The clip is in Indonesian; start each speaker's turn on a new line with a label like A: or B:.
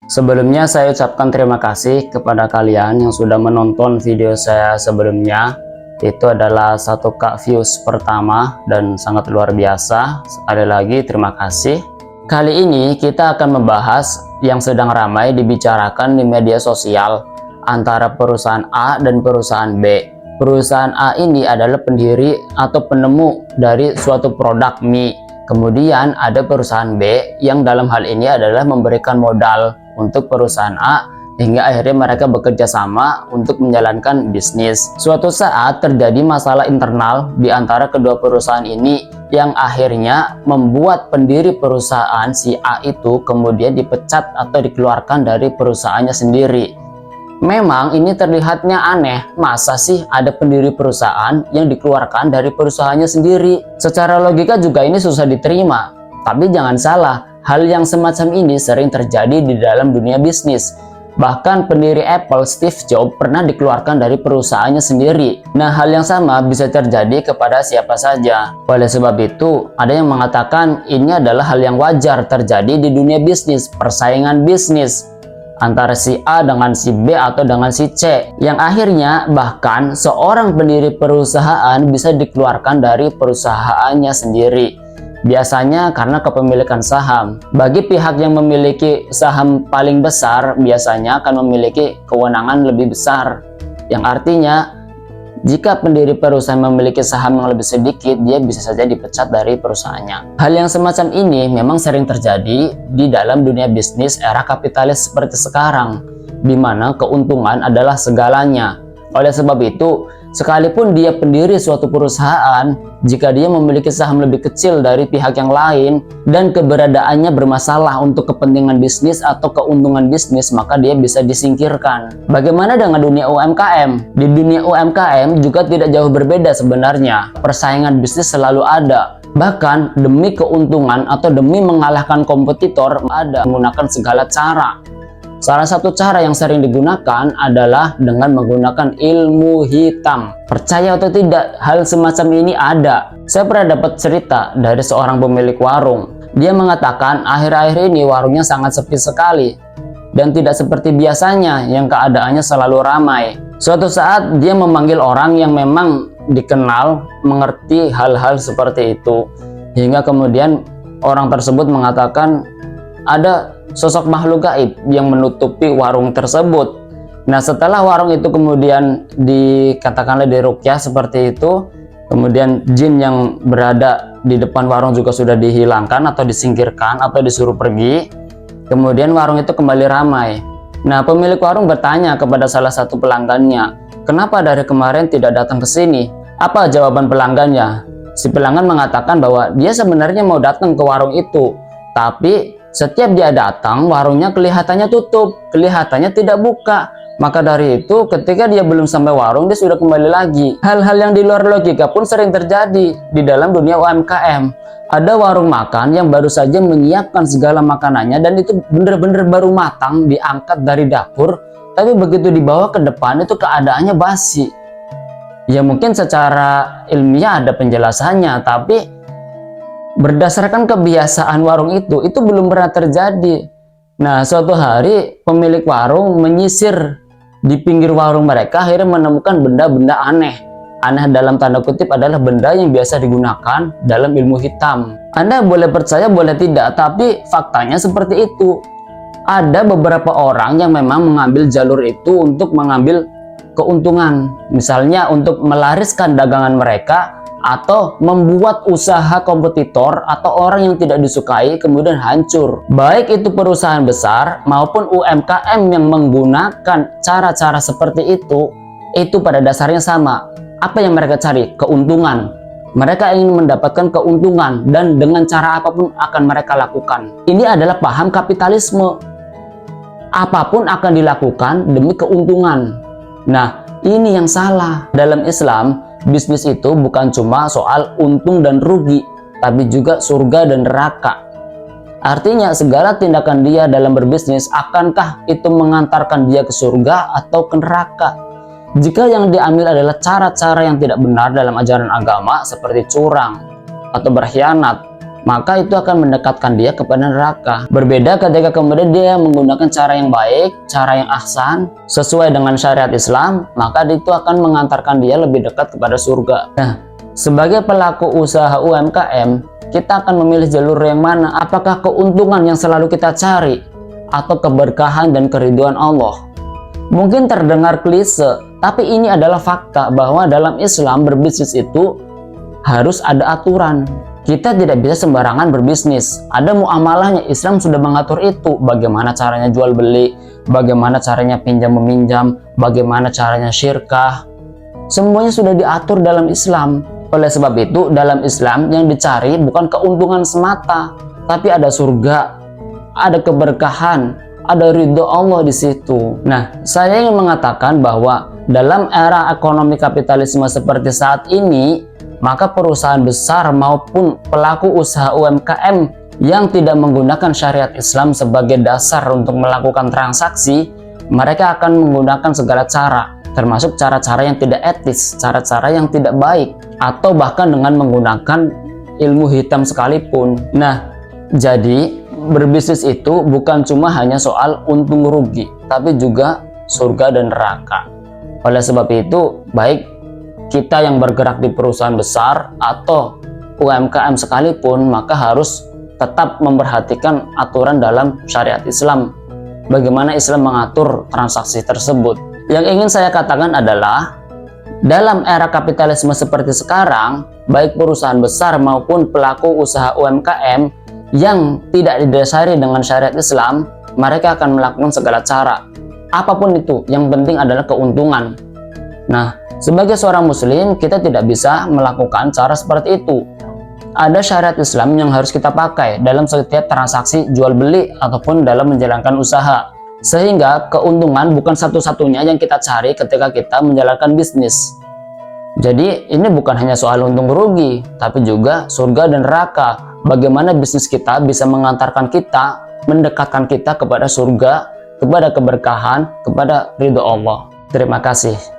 A: Sebelumnya saya ucapkan terima kasih kepada kalian yang sudah menonton video saya sebelumnya. Itu adalah 1K views pertama dan sangat luar biasa. Sekali lagi terima kasih. Kali ini kita akan membahas yang sedang ramai dibicarakan di media sosial antara perusahaan A dan perusahaan B. Perusahaan A ini adalah pendiri atau penemu dari suatu produk mie. Kemudian ada perusahaan B yang dalam hal ini adalah memberikan modal untuk perusahaan A hingga akhirnya mereka bekerja sama untuk menjalankan bisnis. Suatu saat terjadi masalah internal di antara kedua perusahaan ini yang akhirnya membuat pendiri perusahaan si A itu kemudian dipecat atau dikeluarkan dari perusahaannya sendiri. Memang ini terlihatnya aneh, masa sih ada pendiri perusahaan yang dikeluarkan dari perusahaannya sendiri? Secara logika juga ini susah diterima. Tapi jangan salah, hal yang semacam ini sering terjadi di dalam dunia bisnis. Bahkan pendiri Apple, Steve Jobs, pernah dikeluarkan dari perusahaannya sendiri. Nah, hal yang sama bisa terjadi kepada siapa saja. Oleh sebab itu, ada yang mengatakan ini adalah hal yang wajar terjadi di dunia bisnis, persaingan bisnis antara si A dengan si B atau dengan si C, yang akhirnya bahkan seorang pendiri perusahaan bisa dikeluarkan dari perusahaannya sendiri. Biasanya karena kepemilikan saham. Bagi pihak yang memiliki saham paling besar biasanya akan memiliki kewenangan lebih besar, yang artinya jika pendiri perusahaan memiliki saham yang lebih sedikit, dia bisa saja dipecat dari perusahaannya. Hal yang semacam ini memang sering terjadi di dalam dunia bisnis era kapitalis seperti sekarang, di mana keuntungan adalah segalanya. Oleh sebab itu, sekalipun dia pendiri suatu perusahaan, jika dia memiliki saham lebih kecil dari pihak yang lain dan keberadaannya bermasalah untuk kepentingan bisnis atau keuntungan bisnis, maka dia bisa disingkirkan. Bagaimana dengan dunia UMKM? Di dunia UMKM juga tidak jauh berbeda sebenarnya. Persaingan bisnis selalu ada. Bahkan demi keuntungan atau demi mengalahkan kompetitor, ada menggunakan segala cara. Salah satu cara yang sering digunakan adalah dengan menggunakan ilmu hitam. Percaya atau tidak, hal semacam ini ada. Saya pernah dapat cerita dari seorang pemilik warung. Dia mengatakan akhir-akhir ini warungnya sangat sepi sekali dan tidak seperti biasanya yang keadaannya selalu ramai. Suatu saat dia memanggil orang yang memang dikenal mengerti hal-hal seperti itu, hingga kemudian orang tersebut mengatakan ada sosok makhluk gaib yang menutupi warung tersebut. Nah, setelah warung itu kemudian dikatakanlah diruqyah seperti itu, kemudian jin yang berada di depan warung juga sudah dihilangkan atau disingkirkan atau disuruh pergi, kemudian warung itu kembali ramai. Nah, pemilik warung bertanya kepada salah satu pelanggannya, kenapa dari kemarin tidak datang ke sini? Apa jawaban pelanggannya? Si pelanggan mengatakan bahwa dia sebenarnya mau datang ke warung itu, tapi setiap dia datang, warungnya kelihatannya tutup, kelihatannya tidak buka. Maka dari itu, ketika dia belum sampai warung, dia sudah kembali lagi. Hal-hal yang di luar logika pun sering terjadi di dalam dunia UMKM. Ada warung makan yang baru saja menyiapkan segala makanannya dan itu benar-benar baru matang, diangkat dari dapur, tapi begitu dibawa ke depan itu keadaannya basi. Ya mungkin secara ilmiah ada penjelasannya, tapi berdasarkan kebiasaan warung itu belum pernah terjadi. Nah, suatu hari pemilik warung menyisir di pinggir warung mereka, akhirnya menemukan benda-benda aneh. Aneh dalam tanda kutip adalah benda yang biasa digunakan dalam ilmu hitam. Anda boleh percaya, boleh tidak, tapi faktanya seperti itu. Ada beberapa orang yang memang mengambil jalur itu untuk mengambil keuntungan. Misalnya untuk melariskan dagangan mereka, atau membuat usaha kompetitor atau orang yang tidak disukai kemudian hancur. Baik itu perusahaan besar maupun UMKM yang menggunakan cara-cara seperti itu pada dasarnya sama. Apa yang mereka cari? Keuntungan. Mereka ingin mendapatkan keuntungan dan dengan cara apapun akan mereka lakukan. Ini adalah paham kapitalisme. Apapun akan dilakukan demi keuntungan. Nah, ini yang salah. Dalam Islam, bisnis itu bukan cuma soal untung dan rugi, tapi juga surga dan neraka. Artinya segala tindakan dia dalam berbisnis, akankah itu mengantarkan dia ke surga atau ke neraka? Jika yang diambil adalah cara-cara yang tidak benar dalam ajaran agama seperti curang atau berkhianat, maka itu akan mendekatkan dia kepada neraka. Berbeda ketika kemudian dia menggunakan cara yang baik, cara yang ahsan, sesuai dengan syariat Islam, maka itu akan mengantarkan dia lebih dekat kepada surga. Nah, sebagai pelaku usaha UMKM, kita akan memilih jalur yang mana? Apakah keuntungan yang selalu kita cari, atau keberkahan dan keriduan Allah? Mungkin terdengar klise, tapi ini adalah fakta bahwa dalam Islam berbisnis itu harus ada aturan. Kita tidak bisa sembarangan berbisnis. Ada muamalahnya, Islam sudah mengatur itu. Bagaimana caranya jual beli, bagaimana caranya pinjam meminjam, bagaimana caranya syirkah. Semuanya sudah diatur dalam Islam. Oleh sebab itu, dalam Islam yang dicari bukan keuntungan semata, tapi ada surga, ada keberkahan, ada ridho Allah di situ. Nah, saya ingin mengatakan bahwa dalam era ekonomi kapitalisme seperti saat ini, maka perusahaan besar maupun pelaku usaha UMKM yang tidak menggunakan syariat Islam sebagai dasar untuk melakukan transaksi, mereka akan menggunakan segala cara, termasuk cara-cara yang tidak etis, cara-cara yang tidak baik, atau bahkan dengan menggunakan ilmu hitam sekalipun. Nah, jadi berbisnis itu bukan cuma hanya soal untung rugi, tapi juga surga dan neraka. Oleh sebab itu, baik kita yang bergerak di perusahaan besar atau UMKM sekalipun, maka harus tetap memperhatikan aturan dalam syariat Islam. Bagaimana Islam mengatur transaksi tersebut. Yang ingin saya katakan adalah, dalam era kapitalisme seperti sekarang, baik perusahaan besar maupun pelaku usaha UMKM yang tidak didasari dengan syariat Islam, mereka akan melakukan segala cara. Apapun itu, yang penting adalah keuntungan. Nah, sebagai seorang muslim, kita tidak bisa melakukan cara seperti itu. Ada syariat Islam yang harus kita pakai dalam setiap transaksi jual beli ataupun dalam menjalankan usaha. Sehingga keuntungan bukan satu-satunya yang kita cari ketika kita menjalankan bisnis. Jadi ini bukan hanya soal untung rugi, tapi juga surga dan neraka. Bagaimana bisnis kita bisa mengantarkan kita, mendekatkan kita kepada surga, kepada keberkahan, kepada ridho Allah. Terima kasih.